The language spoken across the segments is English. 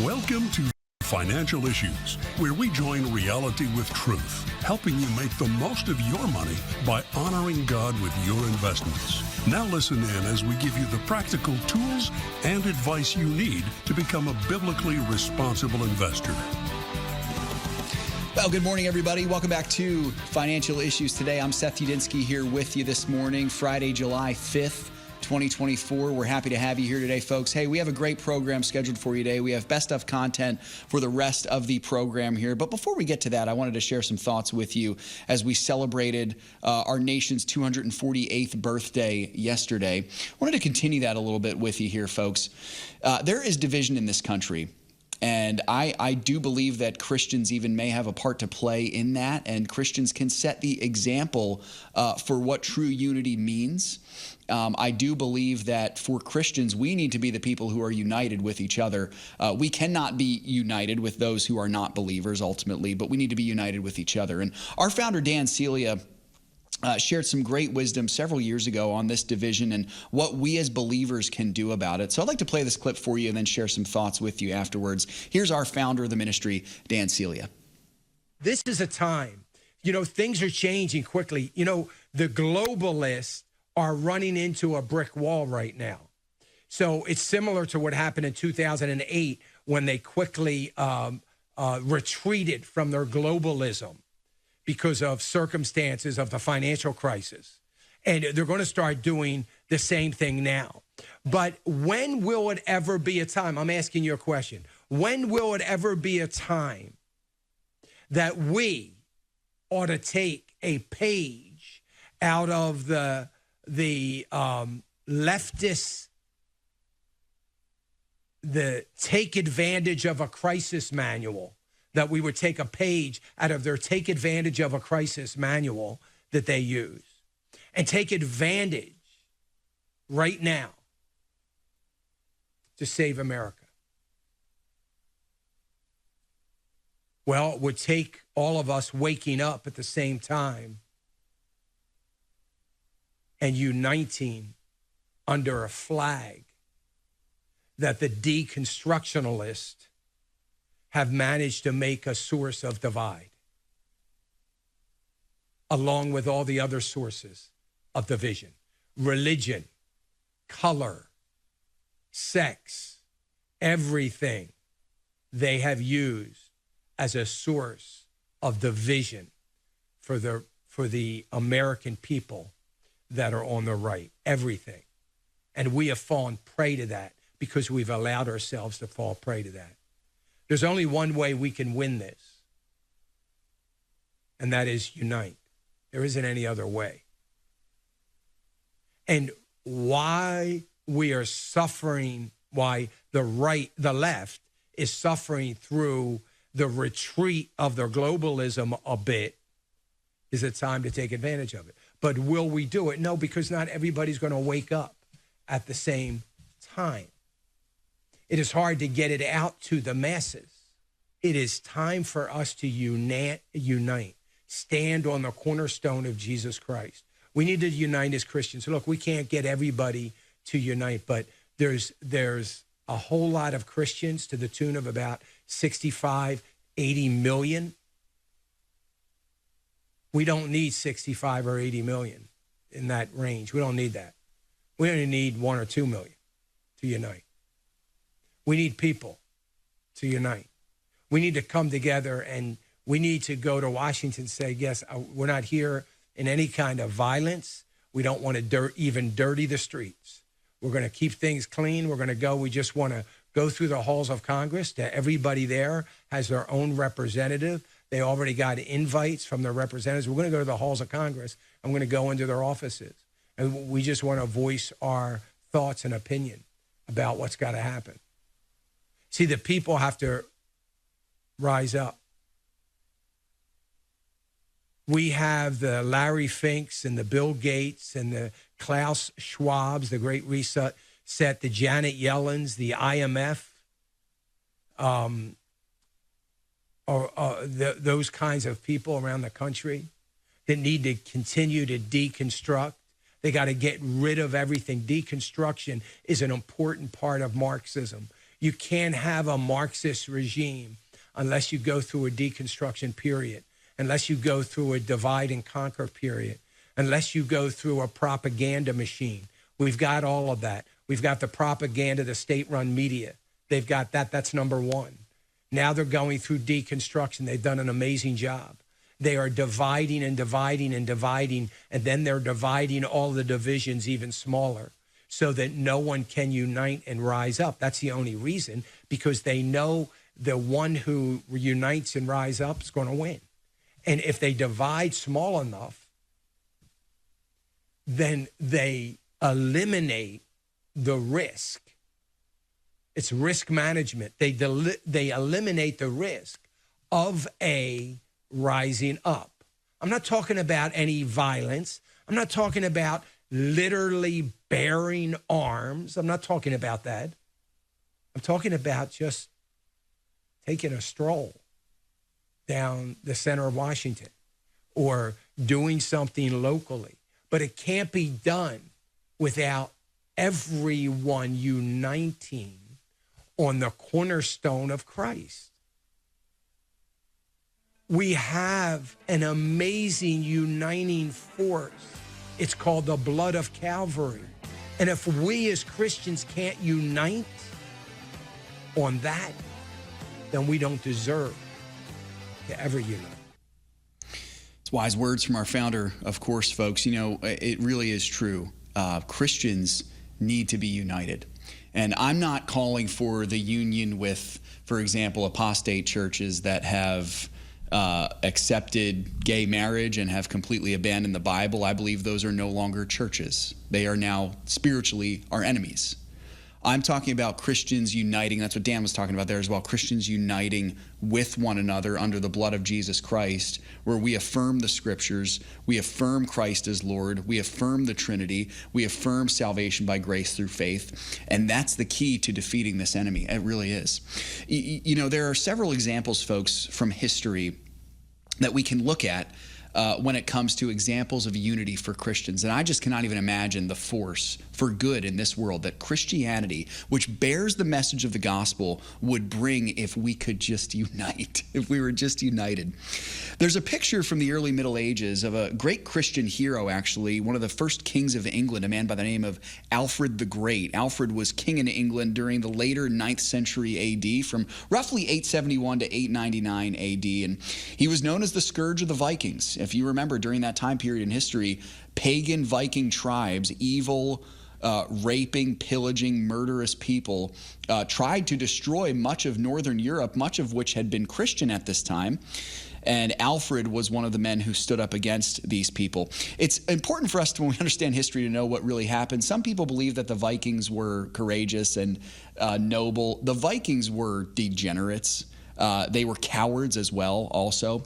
Welcome to Financial Issues, where we join reality with truth, helping you make the most of your money by honoring God with your investments. Now listen in as we give you the practical tools and advice you need to become a biblically responsible investor. Well, good morning, everybody. Welcome back to Financial Issues Today. I'm Seth Udinsky here with you this morning, Friday, July 5th. 2024. We're happy to have you here today, folks. Hey, we have a great program scheduled for you today. We have best of content for the rest of the program here. But before we get to that, I wanted to share some thoughts with you as we celebrated our nation's 248th birthday yesterday. I wanted to continue that a little bit with you here, folks. There is division in this country. And I do believe that Christians even may have a part to play in that, and Christians can set the example for what true unity means. I do believe that for Christians, we need to be the people who are united with each other. We cannot be united with those who are not believers ultimately, but we need to be united with each other. And our founder, Dan Celia, shared some great wisdom several years ago on this division and what we as believers can do about it. So I'd like to play this clip for you and then share some thoughts with you afterwards. Here's our founder of the ministry, Dan Celia. This is a time, things are changing quickly. The globalists are running into a brick wall right now. So it's similar to what happened in 2008 when they quickly retreated from their globalism because of circumstances of the financial crisis. And they're going to start doing the same thing now. But when will it ever be a time? I'm asking you a question. When will it ever be a time that we ought to take a page out of the leftist, the take advantage of a crisis manual, that we would take a page out of their take advantage of a crisis manual that they use and take advantage right now to save America? Well, it would take all of us waking up at the same time and uniting under a flag that the deconstructionalists have managed to make a source of divide, along with all the other sources of division: religion, color, sex, everything they have used as a source of division for the American people that are on the right, everything. And we have fallen prey to that because we've allowed ourselves to fall prey to that. There's only one way we can win this, and that is unite. There isn't any other way. And why we are suffering, why the left is suffering through the retreat of their globalism a bit, is a time to take advantage of it. But will we do it? No, because not everybody's going to wake up at the same time. It is hard to get it out to the masses. It is time for us to unite, stand on the cornerstone of Jesus Christ. We need to unite as Christians. Look, we can't get everybody to unite, but there's a whole lot of Christians to the tune of about 65, 80 million. We don't need 65 or 80 million in that range. We don't need that. We only need 1 or 2 million to unite. We need people to unite. We need to come together, and we need to go to Washington and say, yes, we're not here in any kind of violence. We don't want to even dirty the streets. We're going to keep things clean. We're going to go. We just want to go through the halls of Congress. Everybody there has their own representative. They already got invites from their representatives. We're going to go to the halls of Congress. I'm going to go into their offices. And we just want to voice our thoughts and opinion about what's got to happen. See, the people have to rise up. We have the Larry Finks and the Bill Gates and the Klaus Schwabs, the Great Reset, the Janet Yellens, the IMF, those kinds of people around the country that need to continue to deconstruct. They got to get rid of everything. Deconstruction is an important part of Marxism. You can't have a Marxist regime unless you go through a deconstruction period, unless you go through a divide and conquer period, unless you go through a propaganda machine. We've got all of that. We've got the propaganda, the state-run media. They've got that. That's number one. Now they're going through deconstruction. They've done an amazing job. They are dividing and dividing and dividing, and then they're dividing all the divisions even smaller so that no one can unite and rise up. That's the only reason, because they know the one who unites and rise up is going to win. And if they divide small enough, then they eliminate the risk. It's risk management. They eliminate the risk of a rising up. I'm not talking about any violence. I'm not talking about literally bearing arms. I'm not talking about that. I'm talking about just taking a stroll down the center of Washington or doing something locally. But it can't be done without everyone uniting on the cornerstone of Christ. We have an amazing uniting force. It's called the blood of Calvary. And if we as Christians can't unite on that, then we don't deserve to ever unite. It's wise words from our founder, of course, folks. You know, it really is true. Christians need to be united. And I'm not calling for the union with, for example, apostate churches that have accepted gay marriage and have completely abandoned the Bible. I believe those are no longer churches. They are now spiritually our enemies. I'm talking about Christians uniting. That's what Dan was talking about there as well. Christians uniting with one another under the blood of Jesus Christ, where we affirm the scriptures, we affirm Christ as Lord, we affirm the Trinity, we affirm salvation by grace through faith. And that's the key to defeating this enemy. It really is. You know, there are several examples, folks, from history that we can look at when it comes to examples of unity for Christians. And I just cannot even imagine the force for good in this world that Christianity, which bears the message of the gospel, would bring if we could just unite, if we were just united. There's a picture from the early Middle Ages of a great Christian hero, actually, one of the first kings of England, a man by the name of Alfred the Great. Alfred was king in England during the later 9th century AD, from roughly 871 to 899 AD. And he was known as the Scourge of the Vikings. If you remember, during that time period in history, pagan Viking tribes, evil, raping, pillaging, murderous people, tried to destroy much of Northern Europe, much of which had been Christian at this time. And Alfred was one of the men who stood up against these people. It's important for us to, when we understand history, to know what really happened. Some people believe that the Vikings were courageous and noble. The Vikings were degenerates. They were cowards as well, also.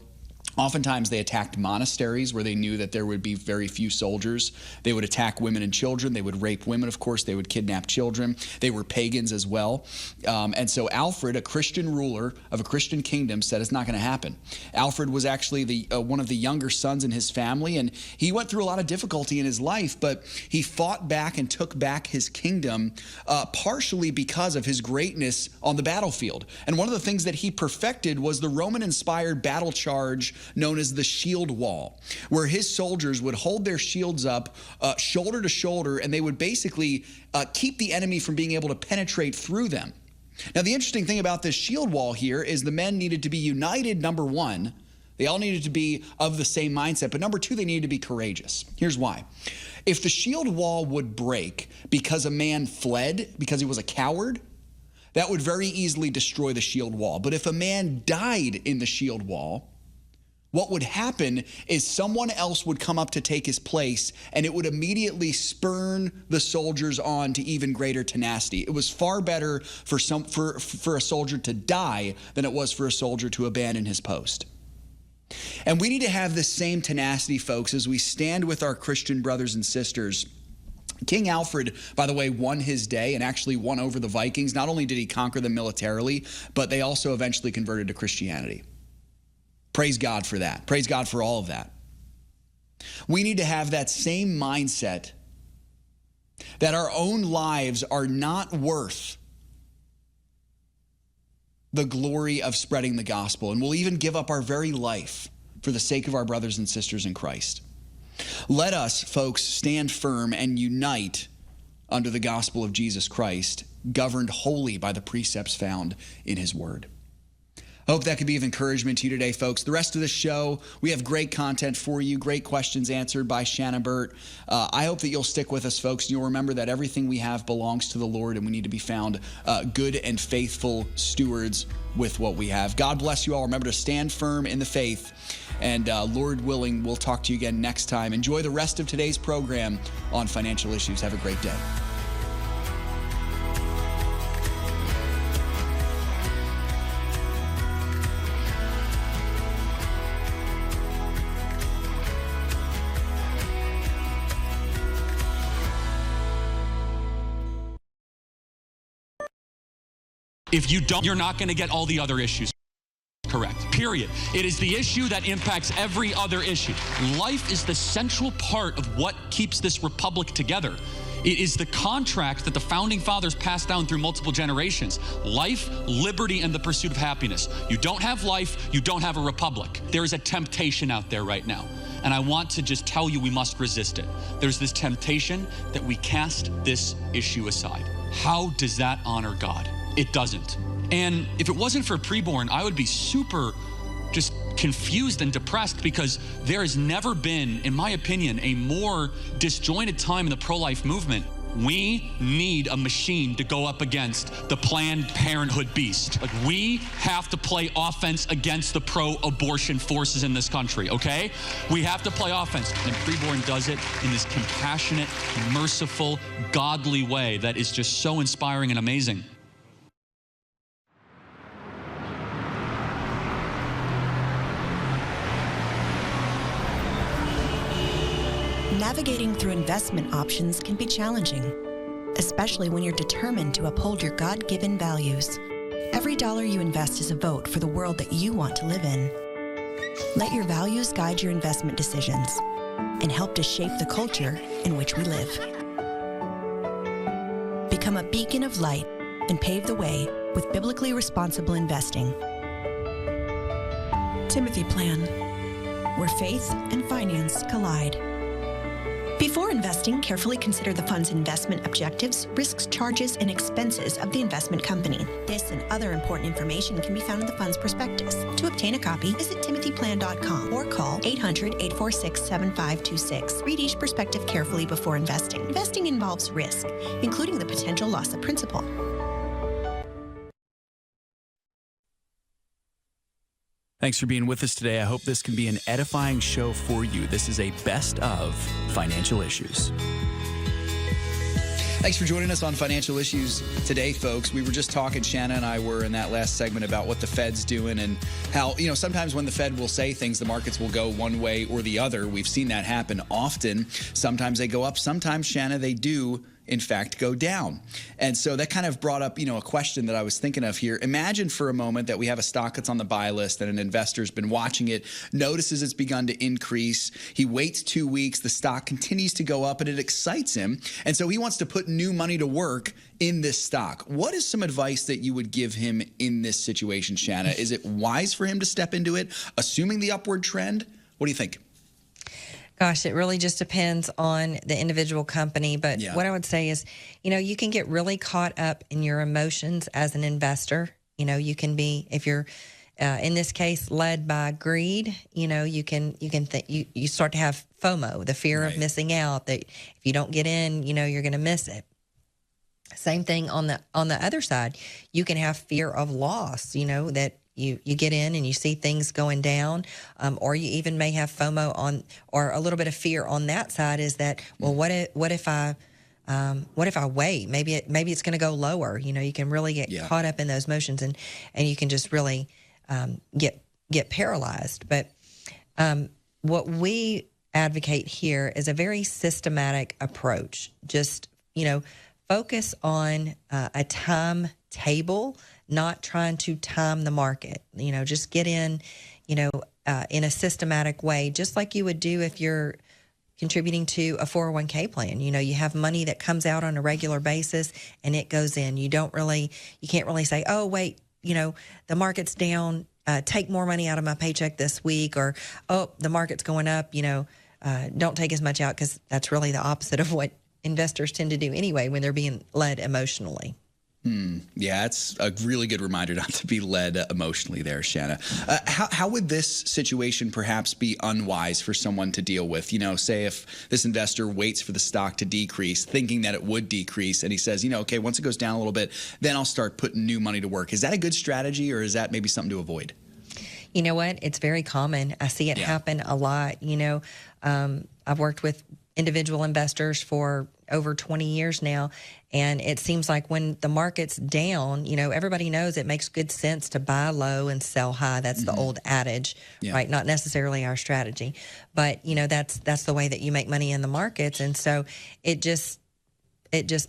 Oftentimes they attacked monasteries where they knew that there would be very few soldiers. They would attack women and children. They would rape women, of course. They would kidnap children. They were pagans as well. And so Alfred, a Christian ruler of a Christian kingdom, said it's not going to happen. Alfred was actually one of the younger sons in his family, and he went through a lot of difficulty in his life, but he fought back and took back his kingdom partially because of his greatness on the battlefield. And one of the things that he perfected was the Roman-inspired battle charge known as the shield wall, where his soldiers would hold their shields up shoulder to shoulder, and they would basically keep the enemy from being able to penetrate through them. Now, the interesting thing about this shield wall here is the men needed to be united, number one. They all needed to be of the same mindset, but number two, they needed to be courageous. Here's why. If the shield wall would break because a man fled, because he was a coward, that would very easily destroy the shield wall. But if a man died in the shield wall, what would happen is someone else would come up to take his place, and it would immediately spurn the soldiers on to even greater tenacity. It was far better for a soldier to die than it was for a soldier to abandon his post. And we need to have the same tenacity, folks, as we stand with our Christian brothers and sisters. King Alfred, by the way, won his day and actually won over the Vikings. Not only did he conquer them militarily, but they also eventually converted to Christianity. Praise God for that. Praise God for all of that. We need to have that same mindset that our own lives are not worth the glory of spreading the gospel, and we'll even give up our very life for the sake of our brothers and sisters in Christ. Let us, folks, stand firm and unite under the gospel of Jesus Christ, governed wholly by the precepts found in his word. I hope that could be of encouragement to you today, folks. The rest of the show, we have great content for you, great questions answered by Shana Burt. I hope that you'll stick with us, folks, and you'll remember that everything we have belongs to the Lord, and we need to be found good and faithful stewards with what we have. God bless you all. Remember to stand firm in the faith, and Lord willing, we'll talk to you again next time. Enjoy the rest of today's program on Financial Issues. Have a great day. If you don't, you're not going to get all the other issues correct, period. It is the issue that impacts every other issue. Life is the central part of what keeps this republic together. It is the contract that the founding fathers passed down through multiple generations. Life, liberty, and the pursuit of happiness. You don't have life, you don't have a republic. There is a temptation out there right now. And I want to just tell you we must resist it. There's this temptation that we cast this issue aside. How does that honor God? It doesn't. And if it wasn't for preborn, I would be super just confused and depressed, because there has never been, in my opinion, a more disjointed time in the pro-life movement. We need a machine to go up against the Planned Parenthood beast. Like, we have to play offense against the pro-abortion forces in this country, okay? We have to play offense. And preborn does it in this compassionate, merciful, godly way that is just so inspiring and amazing. Navigating through investment options can be challenging, especially when you're determined to uphold your God-given values. Every dollar you invest is a vote for the world that you want to live in. Let your values guide your investment decisions and help to shape the culture in which we live. Become a beacon of light and pave the way with biblically responsible investing. Timothy Plan, where faith and finance collide. Before investing, carefully consider the fund's investment objectives, risks, charges, and expenses of the investment company. This and other important information can be found in the fund's prospectus. To obtain a copy, visit timothyplan.com or call 800-846-7526. Read each prospectus carefully before investing. Investing involves risk, including the potential loss of principal. Thanks for being with us today. I hope this can be an edifying show for you. This is a best of Financial Issues. Thanks for joining us on Financial Issues today, folks. We were just talking, Shana and I were in that last segment, about what the Fed's doing and how, sometimes when the Fed will say things, the markets will go one way or the other. We've seen that happen often. Sometimes they go up. Sometimes, Shana, they do in fact go down. And so that kind of brought up, a question that I was thinking of here. Imagine for a moment that we have a stock that's on the buy list and an investor's been watching it, notices it's begun to increase. He waits 2 weeks, the stock continues to go up and it excites him. And so he wants to put new money to work in this stock. What is some advice that you would give him in this situation, Shana? Is it wise for him to step into it, assuming the upward trend? What do you think? Gosh, it really just depends on the individual company. But what I would say is, you can get really caught up in your emotions as an investor. You can be, if you're in this case led by greed, you start to have FOMO, the fear of missing out, that if you don't get in, you're going to miss it. Same thing on the other side. You can have fear of loss, that you get in and you see things going down, or you even may have FOMO on, or a little bit of fear on that side is that, well, what if I wait? Maybe it's going to go lower. You can really get caught up in those motions and you can just really get paralyzed. But what we advocate here is a very systematic approach. Just, focus on a timetable, not trying to time the market. Just get in, in a systematic way, just like you would do if you're contributing to a 401k plan. You have money that comes out on a regular basis and it goes in. You can't really say, oh, wait, the market's down, take more money out of my paycheck this week, or, oh, the market's going up, don't take as much out, because that's really the opposite of what investors tend to do anyway when they're being led emotionally. Yeah, it's a really good reminder not to be led emotionally there, Shana. How would this situation perhaps be unwise for someone to deal with? Say if this investor waits for the stock to decrease, thinking that it would decrease, and he says, okay, once it goes down a little bit, then I'll start putting new money to work. Is that a good strategy, or is that maybe something to avoid? You know what? It's very common. I see it happen a lot. I've worked with individual investors for over 20 years now, and it seems like when the market's down, everybody knows it makes good sense to buy low and sell high. That's the old adage, right? Not necessarily our strategy, but that's the way that you make money in the markets. And so it just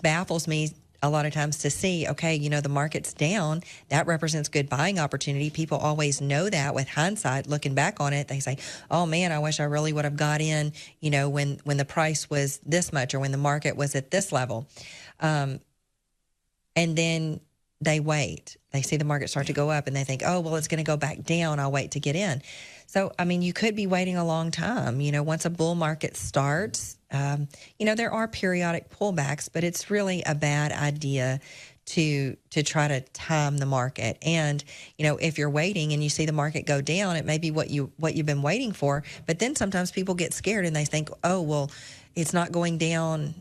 baffles me a lot of times to see, okay, the market's down, that represents good buying opportunity. People always know that. With hindsight, looking back on it, they say, oh man, I wish I really would have got in, when the price was this much, or when the market was at this level. And then they wait. They see the market start to go up, and they think, oh, well, it's going to go back down. I'll wait to get in. So, you could be waiting a long time. Once a bull market starts, there are periodic pullbacks, but it's really a bad idea to try to time the market. And, if you're waiting and you see the market go down, it may be what you've been waiting for. But then sometimes people get scared and they think, oh, well, it's not going down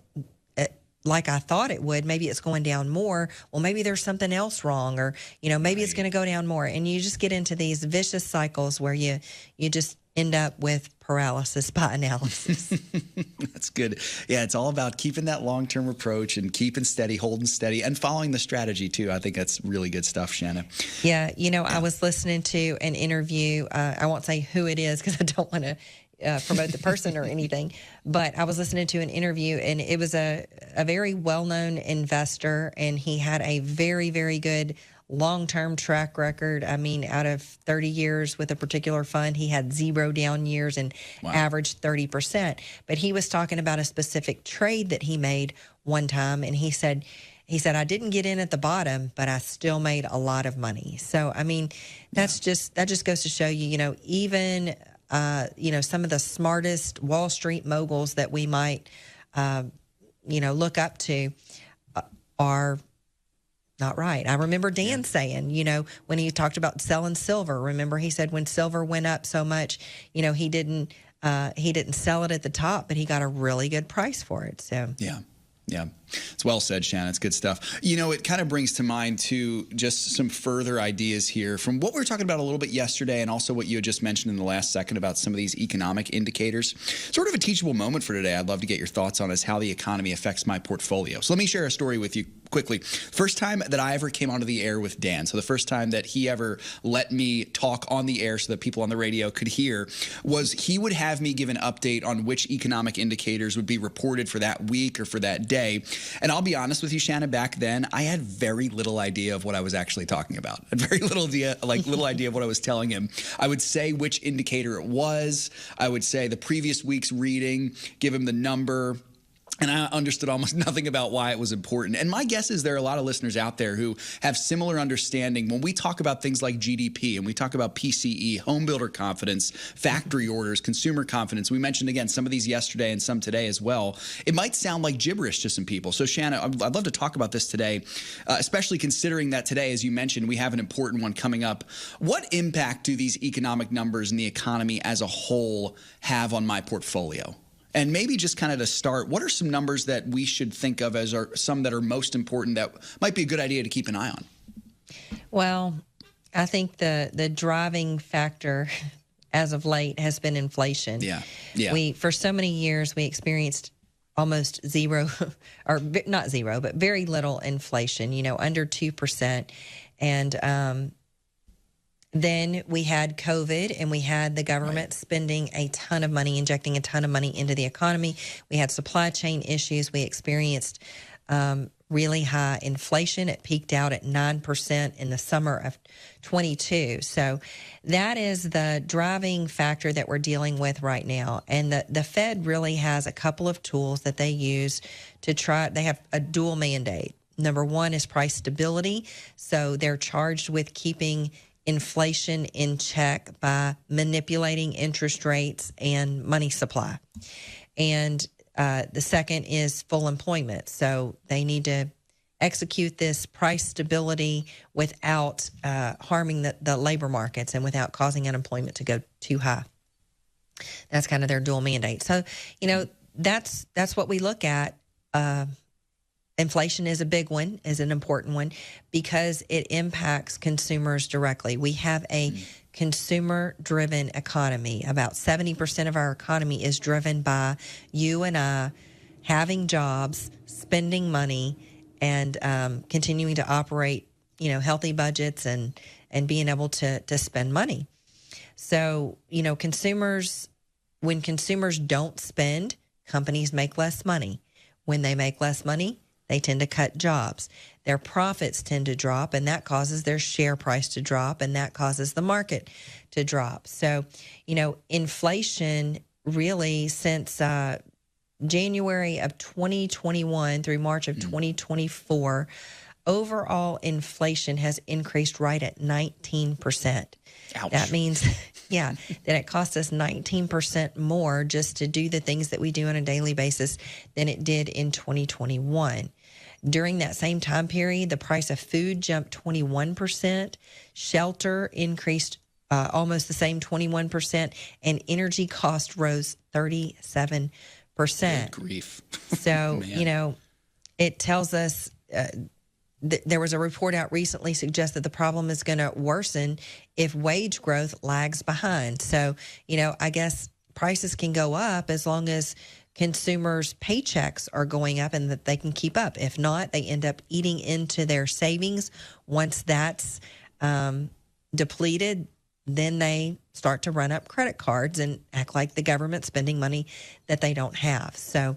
like I thought it would. Maybe it's going down more. Well, maybe there's something else wrong, or, maybe it's going to go down more. And you just get into these vicious cycles where you just end up with paralysis by analysis. That's good. Yeah, it's all about keeping that long-term approach and keeping steady, holding steady, and following the strategy too. I think that's really good stuff, Shana. Yeah, I was listening to an interview. I won't say who it is because I don't want to promote the person or anything, but I was listening to an interview, and it was a very well-known investor, and he had a very, very good long-term track record. Out of 30 years with a particular fund, he had 0 down years and averaged 30%. But he was talking about a specific trade that he made one time, and he said, I didn't get in at the bottom, but I still made a lot of money. So, that just goes to show you, even some of the smartest Wall Street moguls that we might, look up to are not right. I remember Dan saying, when he talked about selling silver, remember he said when silver went up so much, he didn't sell it at the top, but he got a really good price for it. So Yeah, it's well said, Shana. It's good stuff. It kind of brings to mind, too, just some further ideas here from what we were talking about a little bit yesterday, and also what you had just mentioned in the last second about some of these economic indicators. Sort of a teachable moment for today. I'd love to get your thoughts on is how the economy affects my portfolio. So let me share a story with you quickly. First time that I ever came onto the air with Dan, so the first time that he ever let me talk on the air so that people on the radio could hear, was he would have me give an update on which economic indicators would be reported for that week or for that day. And I'll be honest with you, Shana, back then, I had very little idea of what I was actually talking about. I had very little idea of what I was telling him. I would say which indicator it was. I would say the previous week's reading, give him the number. And I understood almost nothing about why it was important. And my guess is there are a lot of listeners out there who have similar understanding when we talk about things like GDP and we talk about PCE, home builder confidence, factory orders, consumer confidence. We mentioned, again, some of these yesterday and some today as well. It might sound like gibberish to some people. So, Shana, I'd love to talk about this today, especially considering that today, as you mentioned, we have an important one coming up. What impact do these economic numbers and the economy as a whole have on my portfolio? And maybe just kind of to start, what are some numbers that we should think of as some that are most important that might be a good idea to keep an eye on? Well, I think the driving factor as of late has been inflation. Yeah. For so many years, we experienced almost zero, or not zero, but very little inflation, under 2%. And then we had COVID, and we had the government spending a ton of money, injecting a ton of money into the economy. We had supply chain issues. We experienced really high inflation. It peaked out at 9% in the summer of 22. So that is the driving factor that we're dealing with right now. And the Fed really has a couple of tools that they use to try. They have a dual mandate. Number one is price stability. So they're charged with keeping inflation in check by manipulating interest rates and money supply. And the second is full employment. So they need to execute this price stability without harming the labor markets and without causing unemployment to go too high. That's kind of their dual mandate. So, that's what we look at. Inflation is a big one, is an important one, because it impacts consumers directly. We have a consumer-driven economy. About 70% of our economy is driven by you and I having jobs, spending money, and continuing to operate, healthy budgets and being able to spend money. So, when consumers don't spend, companies make less money. When they make less money, they tend to cut jobs. Their profits tend to drop, and that causes their share price to drop, and that causes the market to drop. So, inflation really since January of 2021 through March of 2024, overall inflation has increased right at 19%. Ouch. That means, that it costs us 19% more just to do the things that we do on a daily basis than it did in 2021. During that same time period, the price of food jumped 21%, shelter increased almost the same 21%, and energy cost rose 37%. Good grief. So, it tells us there was a report out recently suggests that the problem is going to worsen if wage growth lags behind. So, I guess prices can go up as long as consumers' paychecks are going up and that they can keep up. If not, they end up eating into their savings. Once that's depleted, then they start to run up credit cards and act like the government's spending money that they don't have. So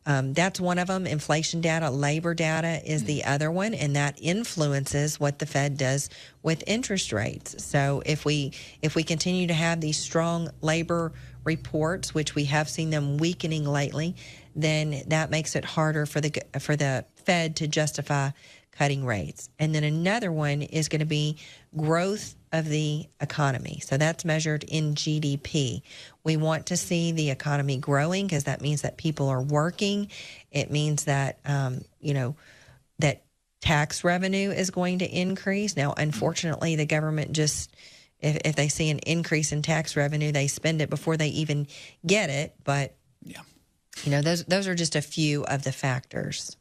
that's one of them. Inflation data, labor data is the other one, and that influences what the Fed does with interest rates. So if we continue to have these strong labor reports, which we have seen them weakening lately, then that makes it harder for the Fed to justify cutting rates. And then another one is going to be growth of the economy. So that's measured in GDP. We want to see the economy growing because that means that people are working. It means that, that tax revenue is going to increase. Now, unfortunately, the government just, if they see an increase in tax revenue, they spend it before they even get it. But, those are just a few of the factors.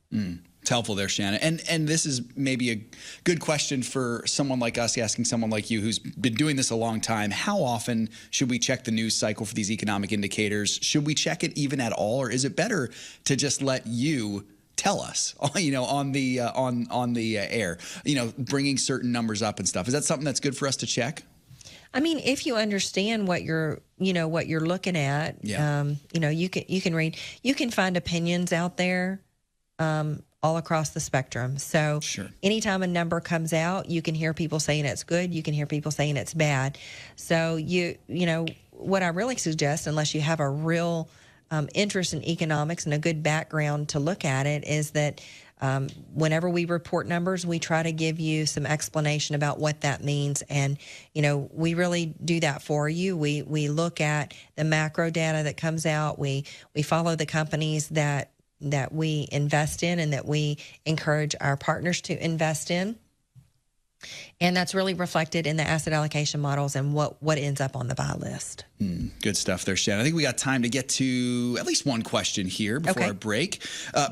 It's helpful there, Shana. And this is maybe a good question for someone like us, asking someone like you who's been doing this a long time. How often should we check the news cycle for these economic indicators? Should we check it even at all, or is it better to just let you tell us, on the air, bringing certain numbers up and stuff? Is that something that's good for us to check? I mean, if you understand what you're looking at, you can read, you can find opinions out there all across the spectrum. So anytime a number comes out, you can hear people saying it's good. You can hear people saying it's bad. So what I really suggest, unless you have a real interest in economics and a good background to look at it, is that whenever we report numbers, we try to give you some explanation about what that means. And, we really do that for you. We look at the macro data that comes out. We follow the companies that we invest in and that we encourage our partners to invest in. And that's really reflected in the asset allocation models and what ends up on the buy list. Good stuff there, Shannon. I think we got time to get to at least one question here before our break.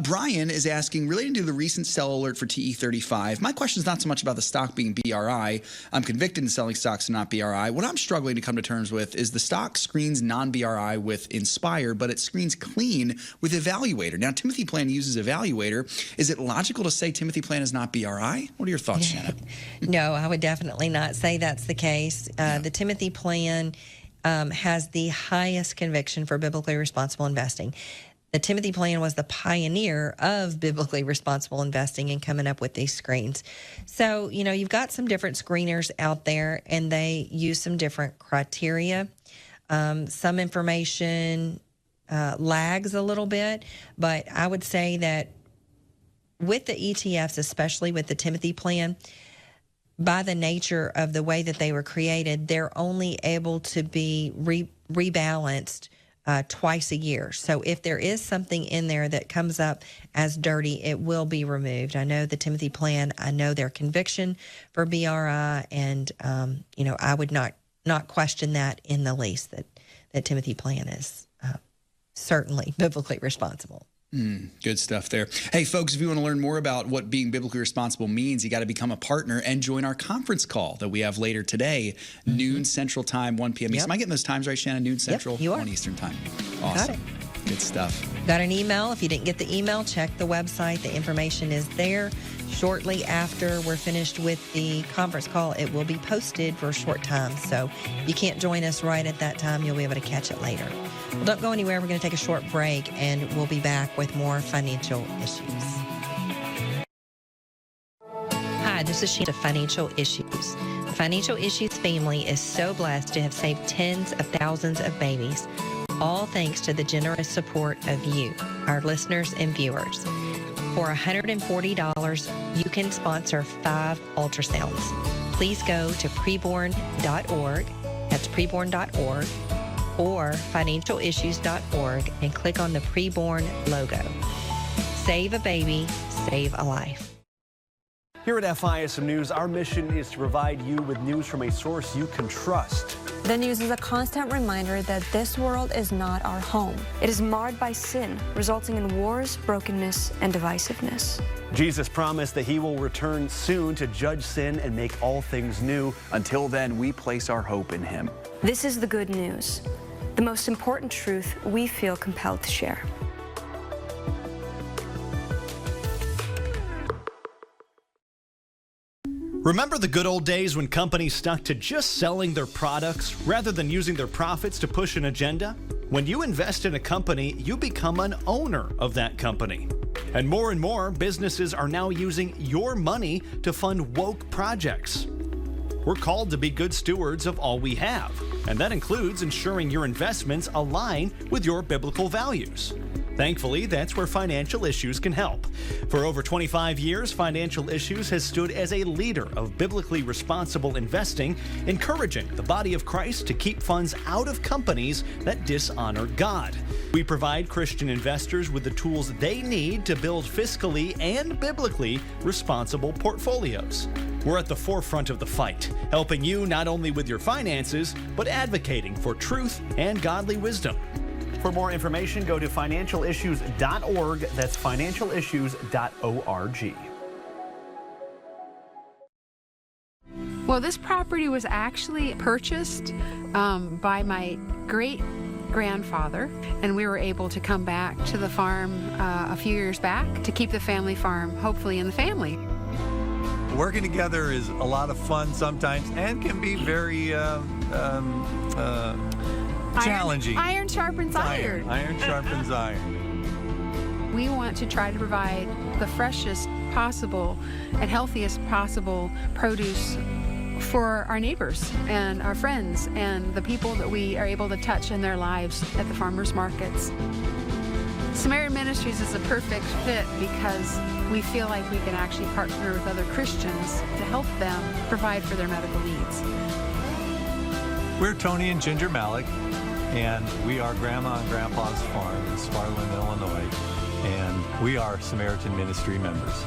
Brian is asking, relating to the recent sell alert for TE35, my question is not so much about the stock being BRI. I'm convicted in selling stocks and not BRI. What I'm struggling to come to terms with is the stock screens non-BRI with Inspire, but it screens clean with Evaluator. Now, Timothy Plan uses Evaluator. Is it logical to say Timothy Plan is not BRI? What are your thoughts, Shannon? No, I would definitely not say that's the case. The Timothy Plan has the highest conviction for biblically responsible investing. The Timothy Plan was the pioneer of biblically responsible investing and coming up with these screens. So, you've got some different screeners out there, and they use some different criteria. Some information lags a little bit, but I would say that with the ETFs, especially with the Timothy plan, by the nature of the way that they were created, they're only able to be rebalanced twice a year. So if there is something in there that comes up as dirty, it will be removed. I know the Timothy plan, I know their conviction for BRI, and I would not question that in the least, that Timothy plan is certainly biblically responsible. Good stuff there. Hey, folks, if you want to learn more about what being biblically responsible means, you got to become a partner and join our conference call that we have later today, noon Central Time, 1 p.m. Am I getting those times right, Shana? Noon Central, you are. 1 Eastern Time. Awesome. Got it. Good stuff. Got an email. If you didn't get the email, check the website. The information is there. Shortly after we're finished with the conference call, it will be posted for a short time. So if you can't join us right at that time, you'll be able to catch it later. Well, don't go anywhere. We're going to take a short break, and we'll be back with more financial issues. Hi, this is Shana, Financial Issues. The Financial Issues family is so blessed to have saved tens of thousands of babies, all thanks to the generous support of you, our listeners and viewers. For $140, you can sponsor 5 ultrasounds. Please go to preborn.org, that's preborn.org, or financialissues.org, and click on the Preborn logo. Save a baby, save a life. Here at FISM News, our mission is to provide you with news from a source you can trust. The news is a constant reminder that this world is not our home. It is marred by sin, resulting in wars, brokenness, and divisiveness. Jesus promised that he will return soon to judge sin and make all things new. Until then, we place our hope in him. This is the good news, the most important truth we feel compelled to share. Remember the good old days when companies stuck to just selling their products rather than using their profits to push an agenda? When you invest in a company, you become an owner of that company. And more businesses are now using your money to fund woke projects. We're called to be good stewards of all we have, and that includes ensuring your investments align with your biblical values. Thankfully, that's where Financial Issues can help. For over 25 years, Financial Issues has stood as a leader of biblically responsible investing, encouraging the body of Christ to keep funds out of companies that dishonor God. We provide Christian investors with the tools they need to build fiscally and biblically responsible portfolios. We're at the forefront of the fight, helping you not only with your finances, but advocating for truth and godly wisdom. For more information, go to financialissues.org. That's financialissues.org. Well, this property was actually purchased by my great-grandfather, and we were able to come back to the farm a few years back to keep the family farm, hopefully, in the family. Working together is a lot of fun sometimes and can be very challenging. Iron sharpens iron. Iron sharpens iron. We want to try to provide the freshest possible and healthiest possible produce for our neighbors and our friends and the people that we are able to touch in their lives at the farmers markets. Samaritan Ministries is a perfect fit because we feel like we can actually partner with other Christians to help them provide for their medical needs. We're Tony and Ginger Malik, and we are Grandma and Grandpa's farm in Sparland, Illinois, and we are Samaritan Ministry members.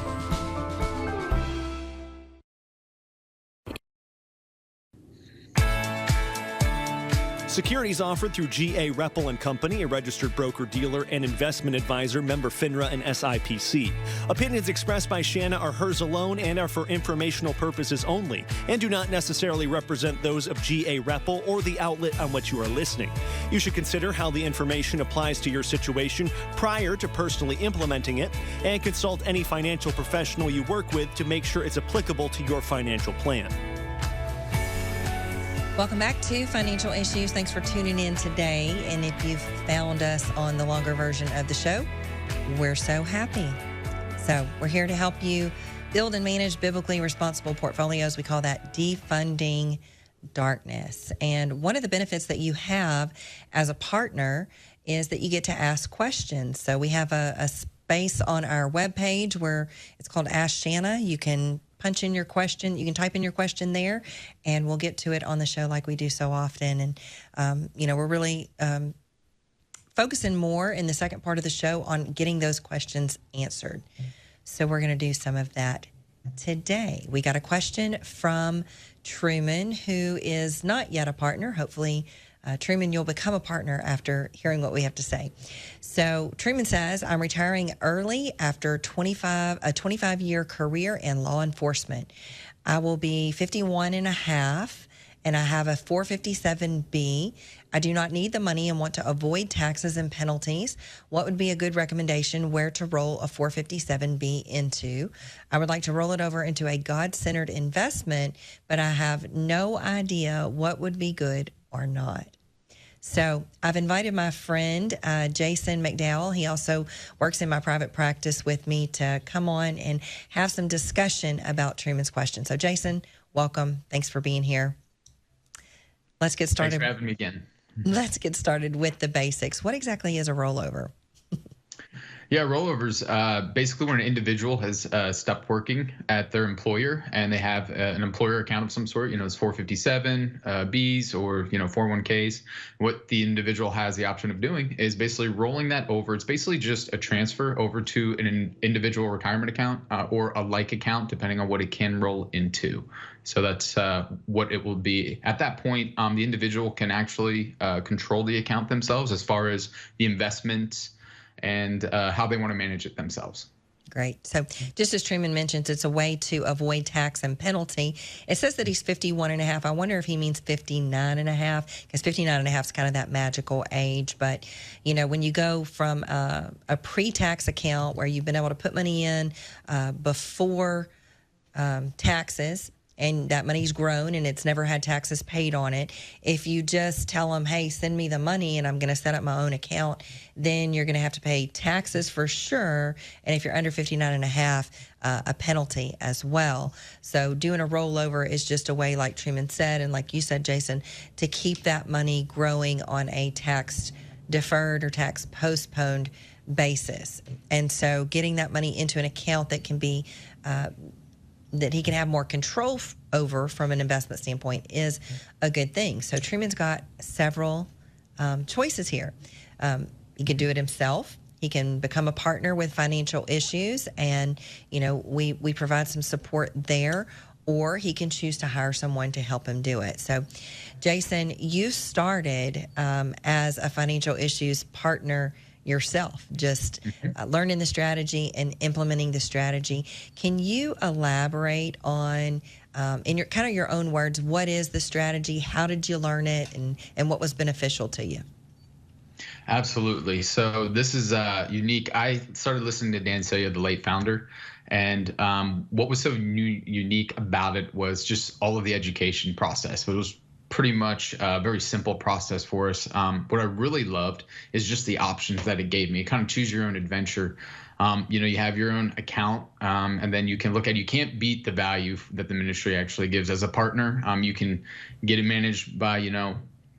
Securities offered through G.A. Reppel & Company, a registered broker-dealer and investment advisor, member FINRA and SIPC. Opinions expressed by Shana are hers alone and are for informational purposes only and do not necessarily represent those of G.A. Reppel or the outlet on which you are listening. You should consider how the information applies to your situation prior to personally implementing it and consult any financial professional you work with to make sure it's applicable to your financial plan. Welcome back to Financial Issues. Thanks for tuning in today. And if you've found us on the longer version of the show, we're so happy. So we're here to help you build and manage biblically responsible portfolios. We call that defunding darkness. And one of the benefits that you have as a partner is that you get to ask questions. So we have a space on our webpage where it's called Ask Shana. You can punch in your question. You can type in your question there, and we'll get to it on the show like we do so often. And, we're really focusing more in the second part of the show on getting those questions answered. So we're going to do some of that today. We got a question from Truman, who is not yet a partner. Hopefully, Truman, you'll become a partner after hearing what we have to say. So Truman says, I'm retiring early after a 25-year career in law enforcement. I will be 51 and a half, and I have a 457B. I do not need the money and want to avoid taxes and penalties. What would be a good recommendation where to roll a 457B into? I would like to roll it over into a God-centered investment, but I have no idea what would be good or not. So I've invited my friend, Jason MacDowell. He also works in my private practice with me to come on and have some discussion about Truman's question. So Jason, welcome. Thanks for being here. Let's get started. Thanks for having me again. Let's get started with the basics. What exactly is a rollover? Yeah, rollovers, basically when an individual has stopped working at their employer and they have an employer account of some sort, it's 457 Bs or, 401ks. What the individual has the option of doing is basically rolling that over. It's basically just a transfer over to an individual retirement account or a like account, depending on what it can roll into. So that's what it will be. At that point, the individual can actually control the account themselves as far as the investments and how they want to manage it themselves. Great. So just as Truman mentions, it's a way to avoid tax and penalty. It says that he's 51 and a half. I wonder if he means 59 and a half, because 59 and a half is kind of that magical age. But, when you go from a pre-tax account where you've been able to put money in before taxes, and that money's grown and it's never had taxes paid on it. If you just tell them, hey, send me the money and I'm going to set up my own account, then you're going to have to pay taxes for sure. And if you're under 59 and a half, a penalty as well. So doing a rollover is just a way, like Truman said, and like you said, Jason, to keep that money growing on a tax deferred or tax postponed basis. And so getting that money into an account that can be that he can have more control over from an investment standpoint is a good thing. So Truman's got several choices here. He can do it himself. He can become a partner with Financial Issues, and we provide some support there. Or he can choose to hire someone to help him do it. So, Jason, you started as a Financial Issues partner yourself, just learning the strategy and implementing the strategy. Can you elaborate on, in your own words, what is the strategy? How did you learn it, and what was beneficial to you? Absolutely. So this is unique. I started listening to Dan Celia, the late founder, and what was so unique about it was just all of the education process. It was pretty much a very simple process for us. What I really loved is just the options that it gave me. Kind of choose your own adventure. You have your own account, and then you can look at, you can't beat the value that the ministry actually gives as a partner. You can get it managed by,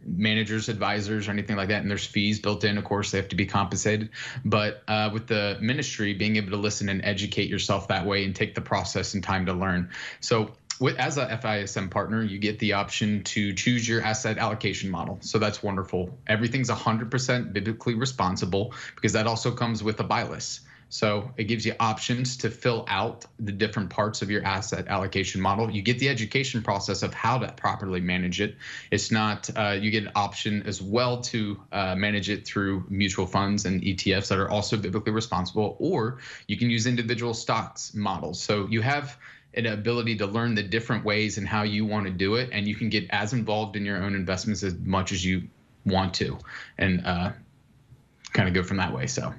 managers, advisors, or anything like that, and there's fees built in. Of course, they have to be compensated. But with the ministry, being able to listen and educate yourself that way and take the process and time to learn. So as a FISM partner, you get the option to choose your asset allocation model. So that's wonderful. Everything's 100% biblically responsible, because that also comes with a buy list. So it gives you options to fill out the different parts of your asset allocation model. You get the education process of how to properly manage it. It's not, you get an option as well to manage it through mutual funds and ETFs that are also biblically responsible, or you can use individual stocks models. So you have an ability to learn the different ways and how you want to do it, and you can get as involved in your own investments as much as you want to, and kind of go from that way. So.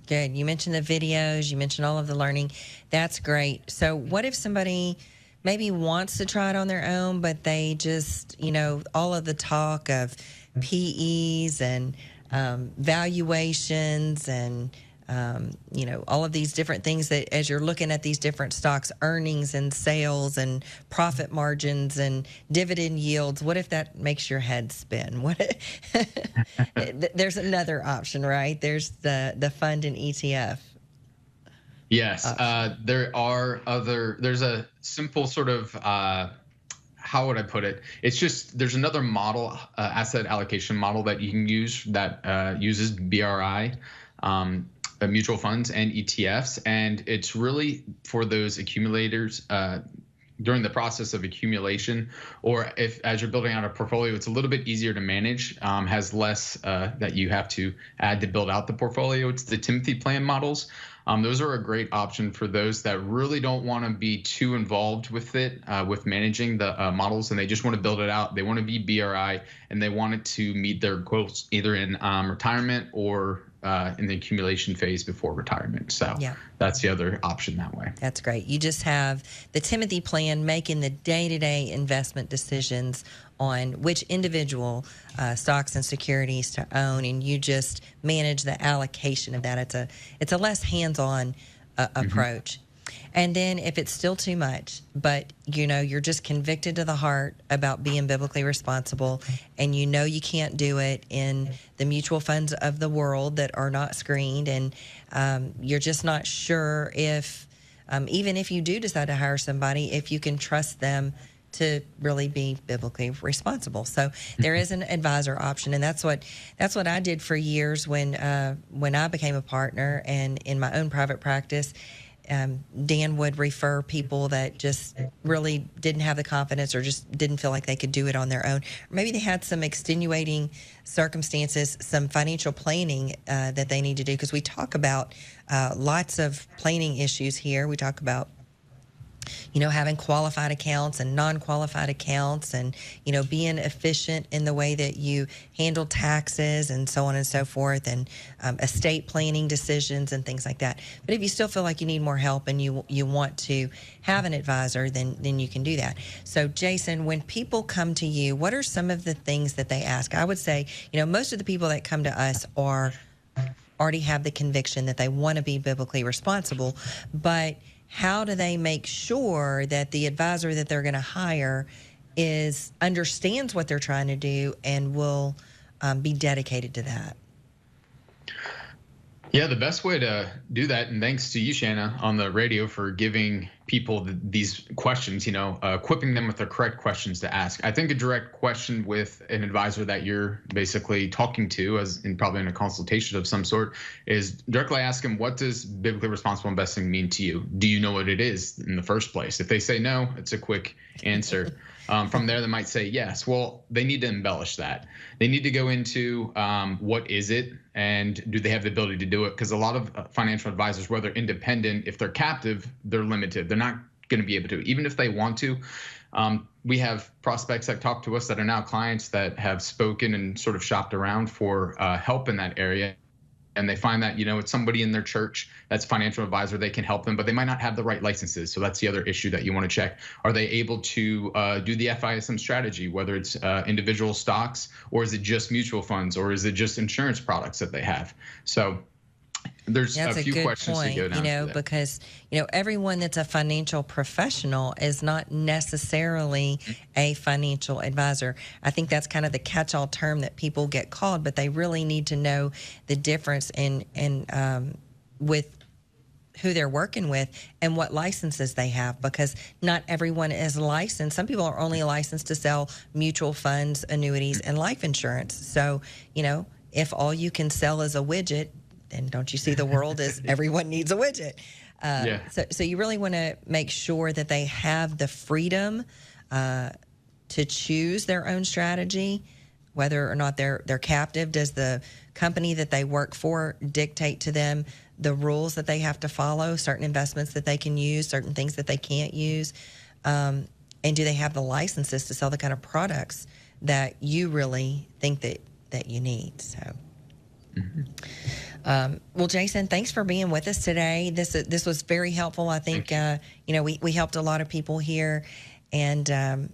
Good. You mentioned the videos, you mentioned all of the learning. That's great. So what if somebody maybe wants to try it on their own, but they just, all of the talk of PEs and valuations and, all of these different things that as you're looking at these different stocks, earnings and sales and profit margins and dividend yields, what if that makes your head spin? There's another option, right? There's the fund and ETF. Yes, there's a simple sort of, how would I put it? It's just, there's another model, asset allocation model that you can use that uses BRI, mutual funds and ETFs. And it's really for those accumulators during the process of accumulation, or if as you're building out a portfolio, it's a little bit easier to manage, has less that you have to add to build out the portfolio. It's the Timothy plan models. Those are a great option for those that really don't want to be too involved with it, with managing the models, and they just want to build it out. They want to be BRI, and they want it to meet their goals either in retirement or in the accumulation phase before retirement. So that's the other option that way. That's great. You just have the Timothy plan making the day-to-day investment decisions on which individual stocks and securities to own, and you just manage the allocation of that. It's a less hands-on approach. And then if it's still too much, but you're just convicted to the heart about being biblically responsible, and you can't do it in the mutual funds of the world that are not screened, and you're just not sure if, even if you do decide to hire somebody, if you can trust them to really be biblically responsible. So there is an advisor option, and that's what I did for years when I became a partner and in my own private practice. Dan would refer people that just really didn't have the confidence or just didn't feel like they could do it on their own. Or maybe they had some extenuating circumstances, some financial planning that they need to do, because we talk about lots of planning issues here. We talk about having qualified accounts and non-qualified accounts, and, being efficient in the way that you handle taxes and so on and so forth, and estate planning decisions and things like that. But if you still feel like you need more help and you want to have an advisor, then you can do that. So, Jason, when people come to you, what are some of the things that they ask? I would say, most of the people that come to us already have the conviction that they want to be biblically responsible, but how do they make sure that the advisor that they're going to hire understands what they're trying to do and will be dedicated to that? Yeah, the best way to do that, and thanks to you, Shana, on the radio for giving people these questions, equipping them with the correct questions to ask. I think a direct question with an advisor that you're basically talking to, probably in a consultation of some sort, is directly ask them, what does biblically responsible investing mean to you? Do you know what it is in the first place? If they say no, it's a quick answer. From there, they might say yes. Well, they need to embellish that. They need to go into what is it, and do they have the ability to do it? Because a lot of financial advisors, whether independent, if they're captive, they're limited. They're not going to be able to, even if they want to. We have prospects that talk to us that are now clients that have spoken and sort of shopped around for help in that area. And they find that, it's somebody in their church that's a financial advisor, they can help them, but they might not have the right licenses. So that's the other issue that you want to check. Are they able to do the FISM strategy, whether it's individual stocks, or is it just mutual funds, or is it just insurance products that they have? So there's a few questions to go down. Because, everyone that's a financial professional is not necessarily a financial advisor. I think that's kind of the catch-all term that people get called, but they really need to know the difference in with who they're working with and what licenses they have, because not everyone is licensed. Some people are only licensed to sell mutual funds, annuities, and life insurance. So, if all you can sell is a widget, then don't you see the world as everyone needs a widget? So you really want to make sure that they have the freedom to choose their own strategy, whether or not they're captive. Does the company that they work for dictate to them the rules that they have to follow, certain investments that they can use, certain things that they can't use? And do they have the licenses to sell the kind of products that you really think that you need? So. Well, Jason, thanks for being with us today. This was very helpful. I think we helped a lot of people here, and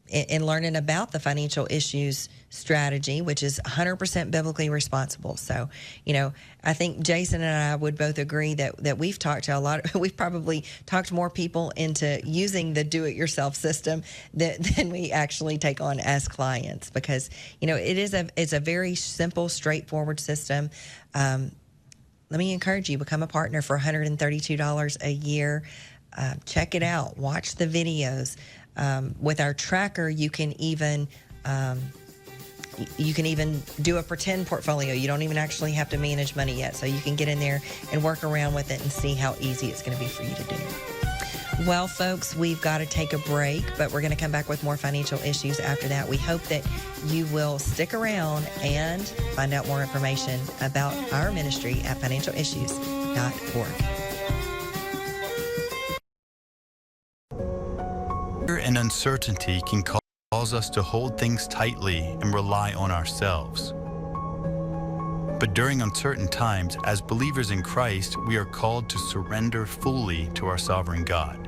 in learning about the financial issues strategy, which is 100% biblically responsible. So, I think Jason and I would both agree that we've talked to we've probably talked more people into using the do-it-yourself system than we actually take on as clients, because, it's a very simple, straightforward system. let me encourage you, become a partner for $132 a year. Check it out. Watch the videos. With our tracker, you can even do a pretend portfolio. You don't even actually have to manage money yet. So you can get in there and work around with it and see how easy it's going to be for you to do. Well, folks, we've got to take a break, but we're going to come back with more financial issues after that. We hope that you will stick around and find out more information about our ministry at financialissues.org. Fear and uncertainty can cause us to hold things tightly and rely on ourselves. But during uncertain times, as believers in Christ, we are called to surrender fully to our sovereign God.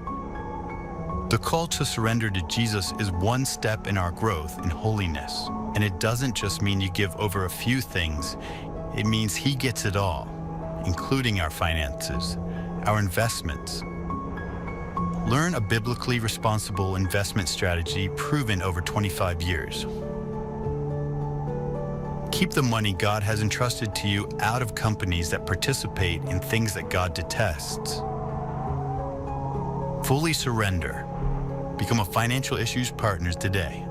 The call to surrender to Jesus is one step in our growth in holiness. And it doesn't just mean you give over a few things. It means He gets it all, including our finances, our investments. Learn a biblically responsible investment strategy proven over 25 years. Keep the money God has entrusted to you out of companies that participate in things that God detests. Fully surrender. Become a Financial Issues Partner today.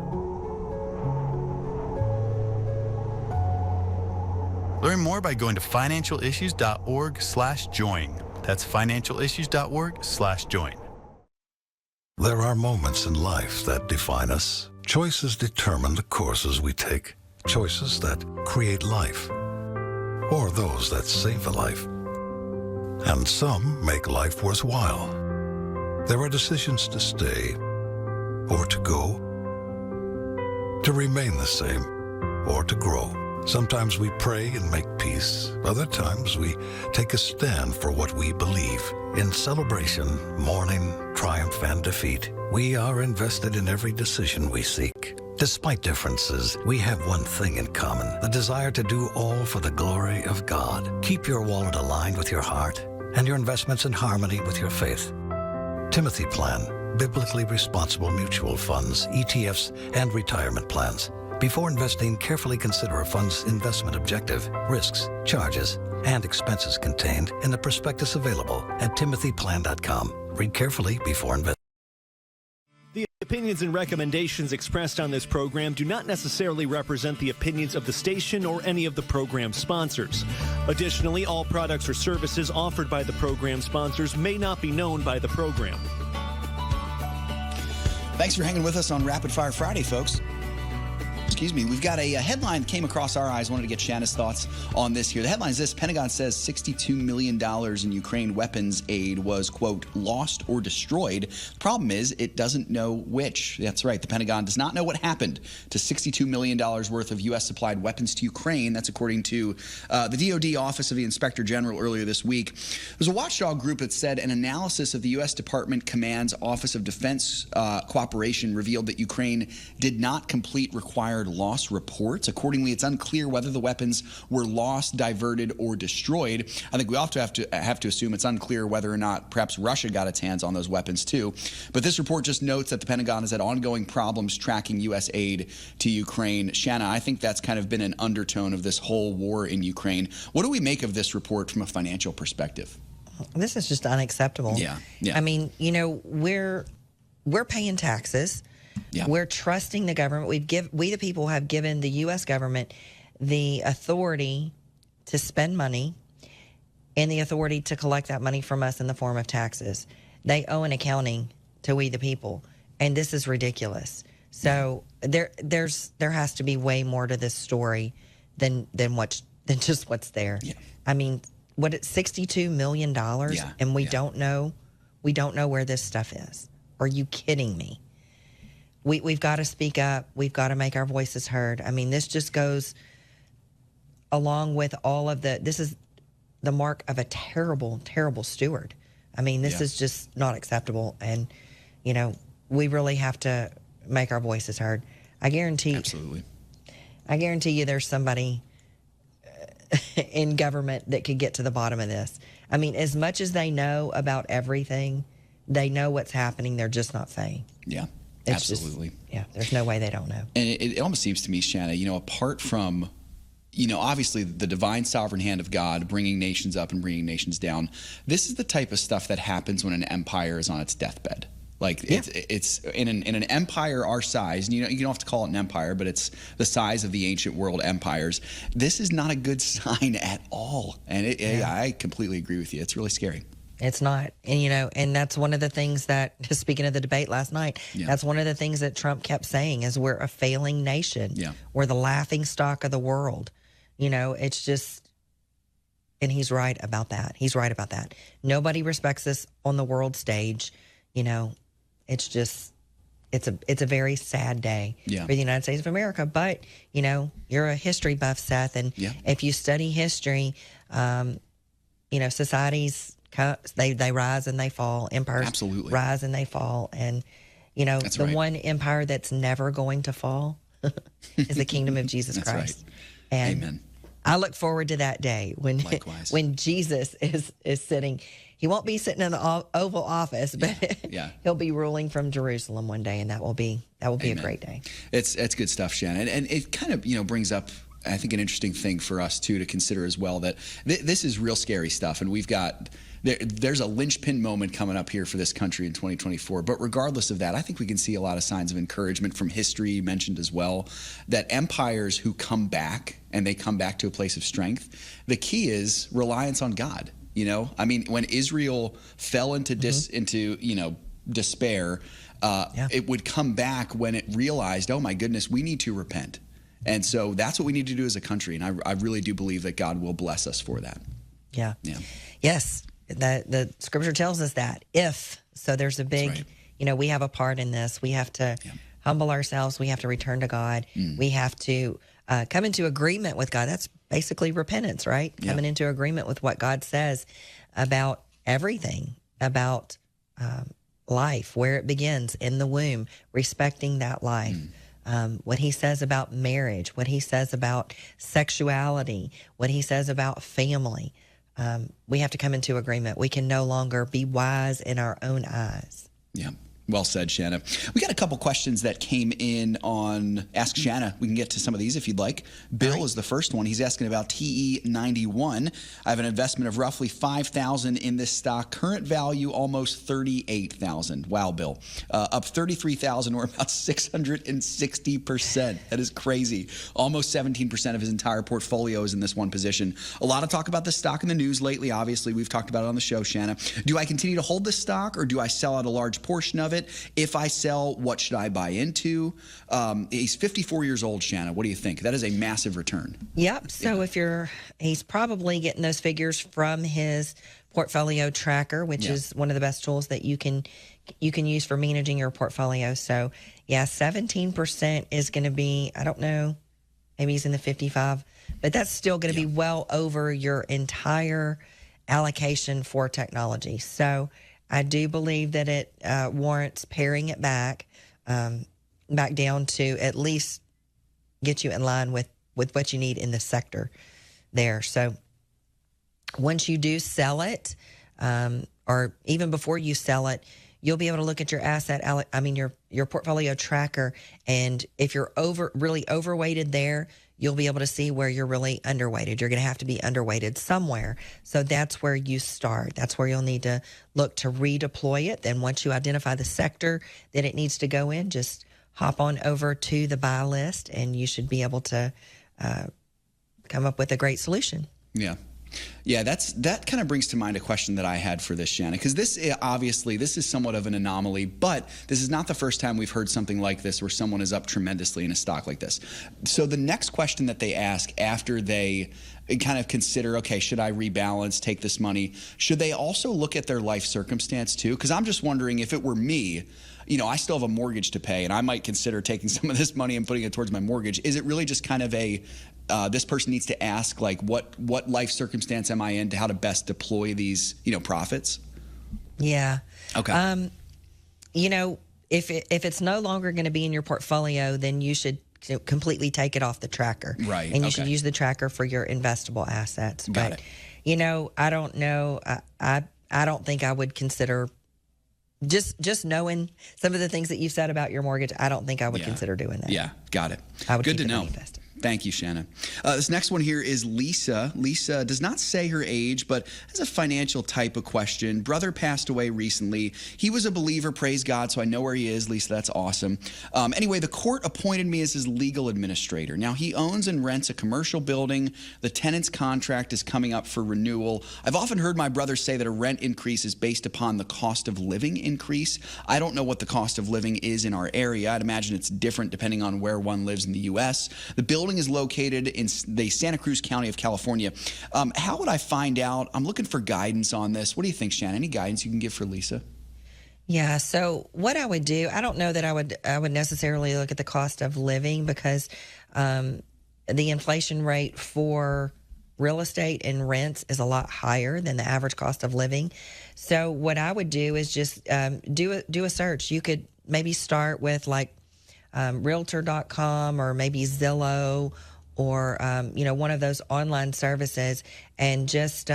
Learn more by going to financialissues.org/join. That's financialissues.org/join. There are moments in life that define us. Choices determine the courses we take. Choices that create life, or those that save a life. And some make life worthwhile. There are decisions to stay or to go, to remain the same or to grow. Sometimes we pray and make peace. Other times we take a stand for what we believe. In celebration, mourning, triumph, and defeat, we are invested in every decision we seek. Despite differences, we have one thing in common, the desire to do all for the glory of God. Keep your wallet aligned with your heart and your investments in harmony with your faith. Timothy Plan, biblically responsible mutual funds, ETFs, and retirement plans. Before investing, carefully consider a fund's investment objective, risks, charges, and expenses contained in the prospectus available at timothyplan.com. Read carefully before investing. The opinions and recommendations expressed on this program do not necessarily represent the opinions of the station or any of the program sponsors. Additionally, all products or services offered by the program sponsors may not be known by the program. Thanks for hanging with us on Rapid Fire Friday, folks. Excuse me. We've got a headline that came across our eyes. Wanted to get Shana's thoughts on this here. The headline is this: Pentagon says $62 million in Ukraine weapons aid was, quote, lost or destroyed. The problem is it doesn't know which. That's right. The Pentagon does not know what happened to $62 million worth of U.S. supplied weapons to Ukraine. That's according to the DOD Office of the Inspector General earlier this week. There's a watchdog group that said an analysis of the U.S. Department Command's Office of Defense Cooperation revealed that Ukraine did not complete required loss reports. Accordingly, it's unclear whether the weapons were lost, diverted, or destroyed. I think we also have to assume it's unclear whether or not perhaps Russia got its hands on those weapons too. But this report just notes that the Pentagon has had ongoing problems tracking U.S. aid to Ukraine. Shana, I think that's kind of been an undertone of this whole war in Ukraine. What do we make of this report from a financial perspective? This is just unacceptable. Yeah. I mean, you know, we're paying taxes. Yeah. We're trusting the government. We the people have given the U.S. government the authority to spend money and the authority to collect that money from us in the form of taxes. They owe an accounting to we the people, and this is ridiculous. So there has to be way more to this story than just what's there. Yeah. I mean, $62 million, and we don't know where this stuff is. Are you kidding me? We've got to speak up. We've got to make our voices heard. I mean, this just goes along with all of this is the mark of a terrible, terrible steward. I mean, this is just not acceptable. And, you know, we really have to make our voices heard. I guarantee you there's somebody in government that could get to the bottom of this. I mean, as much as they know about everything, they know what's happening. They're just not saying. Yeah. It's absolutely. There's no way they don't know. And it almost seems to me, Shana, you know, apart from obviously the divine sovereign hand of God bringing nations up and bringing nations down. This is the type of stuff that happens when an empire is on its deathbed. Like it's in an empire our size, and you don't have to call it an empire, but it's the size of the ancient world empires. This is not a good sign at all. And I completely agree with you. It's really scary. It's not. And, and that's one of the things that, speaking of the debate last night, that's one of the things that Trump kept saying is we're a failing nation. Yeah. We're the laughing stock of the world. It's just, and he's right about that. He's right about that. Nobody respects us on the world stage. It's just, it's a very sad day for the United States of America. But, you're a history buff, Seth, and if you study history, societies, they rise and they fall. Empires rise and they fall. And, one empire that's never going to fall is the kingdom of Jesus Christ. Right. And amen. I look forward to that day when Jesus is sitting. He won't be sitting in the Oval Office, but he'll be ruling from Jerusalem one day, and that will be a great day. It's good stuff, Shannon, and it kind of brings up, I think, an interesting thing for us too to consider as well, that this is real scary stuff, and we've got there's a linchpin moment coming up here for this country in 2024. But regardless of that, I think we can see a lot of signs of encouragement from history. You mentioned as well that empires who come back, and they come back to a place of strength, the key is reliance on God. When Israel fell into despair, it would come back when it realized, oh my goodness, we need to repent. And so that's what we need to do as a country. And I really do believe that God will bless us for that. Yeah. Yes. The scripture tells us that. So there's a big, we have a part in this. We have to humble ourselves. We have to return to God. We have to come into agreement with God. That's basically repentance, right? Coming into agreement with what God says about everything, about life, where it begins in the womb, respecting that life. What he says about marriage, what he says about sexuality, what he says about family. We have to come into agreement. We can no longer be wise in our own eyes. Yeah. Well said, Shanna. We got a couple questions that came in on Ask Shanna. We can get to some of these if you'd like. Bill is the first one. He's asking about TE91. I have an investment of roughly $5,000 in this stock. Current value almost $38,000. Wow, Bill. Up $33,000 or about 660%. That is crazy. Almost 17% of his entire portfolio is in this one position. A lot of talk about this stock in the news lately. Obviously, we've talked about it on the show, Shanna. Do I continue to hold this stock, or do I sell out a large portion of it? If I sell, what should I buy into? He's 54 years old, Shanna. What do you think? That is a massive return. Yep. So he's probably getting those figures from his portfolio tracker, which is one of the best tools that you can use for managing your portfolio. So 17% is going to be, I don't know, maybe he's in the 55, but that's still going to be well over your entire allocation for technology. So I do believe that it warrants paring it back down to at least get you in line with what you need in the sector there. So once you do sell it, or even before you sell it, you'll be able to look at your your portfolio tracker, and if you're really overweighted there, you'll be able to see where you're really underweighted. You're going to have to be underweighted somewhere. So that's where you start. That's where you'll need to look to redeploy it. Then once you identify the sector that it needs to go in, just hop on over to the buy list, and you should be able to come up with a great solution. Yeah, that kind of brings to mind a question that I had for this, Shanna, because this is somewhat of an anomaly, but this is not the first time we've heard something like this where someone is up tremendously in a stock like this. So the next question that they ask after they kind of consider, okay, should I rebalance, take this money, should they also look at their life circumstance too? Because I'm just wondering, if it were me, I still have a mortgage to pay, and I might consider taking some of this money and putting it towards my mortgage. Is it really just kind of this person needs to ask, like, what life circumstance am I in, to how to best deploy these, profits? Yeah. Okay. If it's no longer going to be in your portfolio, then you should completely take it off the tracker. Right. And you should use the tracker for your investable assets. Got it. I don't know. I don't think I would consider, just knowing some of the things that you've said about your mortgage, I don't think I would consider doing that. Yeah. Got it. I would Good keep to it know. invested. Thank you, Shana. This next one here is Lisa. Lisa does not say her age, but has a financial type of question. Brother passed away recently. He was a believer, praise God, so I know where he is. Lisa, that's awesome. Anyway, the court appointed me as his legal administrator. Now, he owns and rents a commercial building. The tenant's contract is coming up for renewal. I've often heard my brother say that a rent increase is based upon the cost of living increase. I don't know what the cost of living is in our area. I'd imagine it's different depending on where one lives in the U.S. The building is located in the Santa Cruz County of California. How would I find out? I'm looking for guidance on this. What do you think, Shannon? Any guidance you can give for Lisa? Yeah, so what I would do, I don't know that I would necessarily look at the cost of living, because the inflation rate for real estate and rents is a lot higher than the average cost of living. So what I would do is just do a search. You could maybe start with like realtor.com or maybe Zillow or one of those online services, and just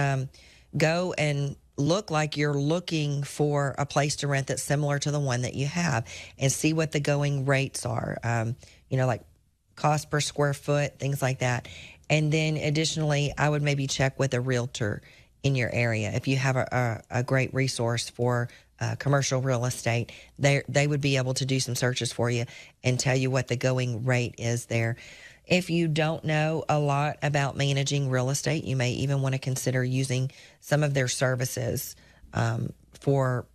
go and look like you're looking for a place to rent that's similar to the one that you have, and see what the going rates are, like cost per square foot, things like that. And then additionally, I would maybe check with a realtor in your area. If you have a great resource for commercial real estate, they would be able to do some searches for you and tell you what the going rate is there. If you don't know a lot about managing real estate, you may even want to consider using some of their services for,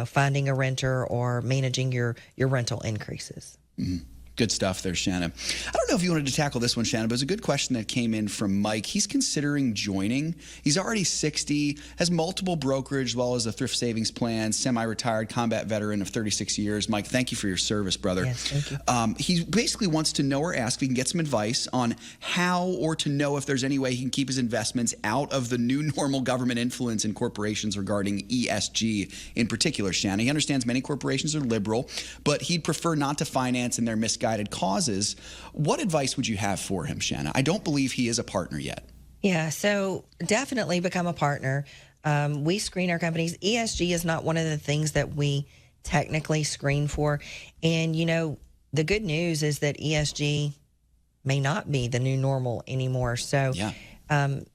finding a renter or managing your rental increases. Mm-hmm. Good stuff there, Shanna. I don't know if you wanted to tackle this one, Shanna, but it was a good question that came in from Mike. He's considering joining. He's already 60, has multiple brokerage as well as a thrift savings plan, semi-retired combat veteran of 36 years. Mike, thank you for your service, brother. Yes, thank you. He basically wants to know or ask if he can get some advice on how, or to know if there's any way he can keep his investments out of the new normal government influence in corporations regarding ESG in particular, Shanna. He understands many corporations are liberal, but he'd prefer not to finance in their misguided causes. What advice would you have for him, Shanna? I don't believe he is a partner yet. Yeah, so definitely become a partner. We screen our companies. ESG is not one of the things that we technically screen for. And, the good news is that ESG may not be the new normal anymore. So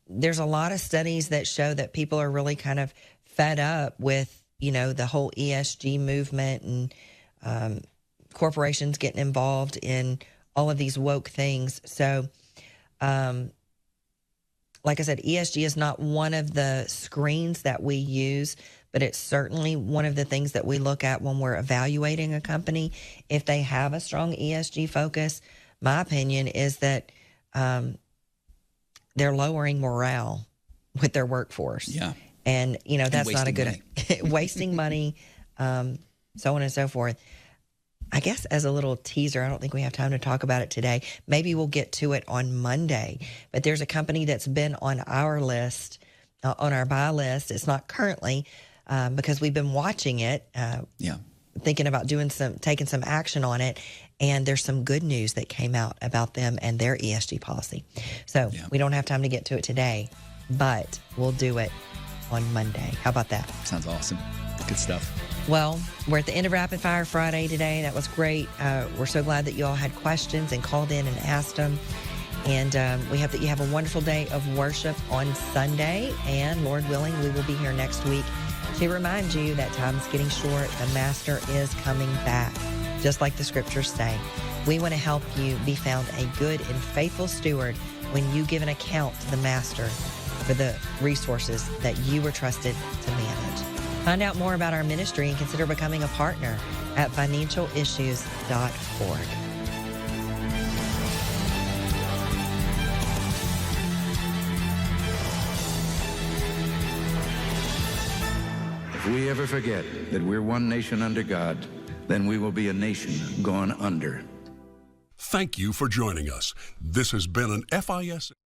there's a lot of studies that show that people are really kind of fed up with, the whole ESG movement and corporations getting involved in all of these woke things. So, like I said, ESG is not one of the screens that we use, but it's certainly one of the things that we look at when we're evaluating a company. If they have a strong ESG focus, my opinion is that they're lowering morale with their workforce. Yeah. And, that's not a good wasting money, so on and so forth. I guess as a little teaser, I don't think we have time to talk about it today. Maybe we'll get to it on Monday. But there's a company that's been on our list, on our buy list. It's not currently because we've been watching it, thinking about taking some action on it. And there's some good news that came out about them and their ESG policy. So we don't have time to get to it today, but we'll do it on Monday. How about that? Sounds awesome. Good stuff. Well, we're at the end of Rapid Fire Friday today. That was great. We're so glad that you all had questions and called in and asked them. And we hope that you have a wonderful day of worship on Sunday. And Lord willing, we will be here next week to remind you that time's getting short. The Master is coming back, just like the scriptures say. We want to help you be found a good and faithful steward when you give an account to the Master for the resources that you were trusted to manage. Find out more about our ministry and consider becoming a partner at financialissues.org. If we ever forget that we're one nation under God, then we will be a nation gone under. Thank you for joining us. This has been an FIS.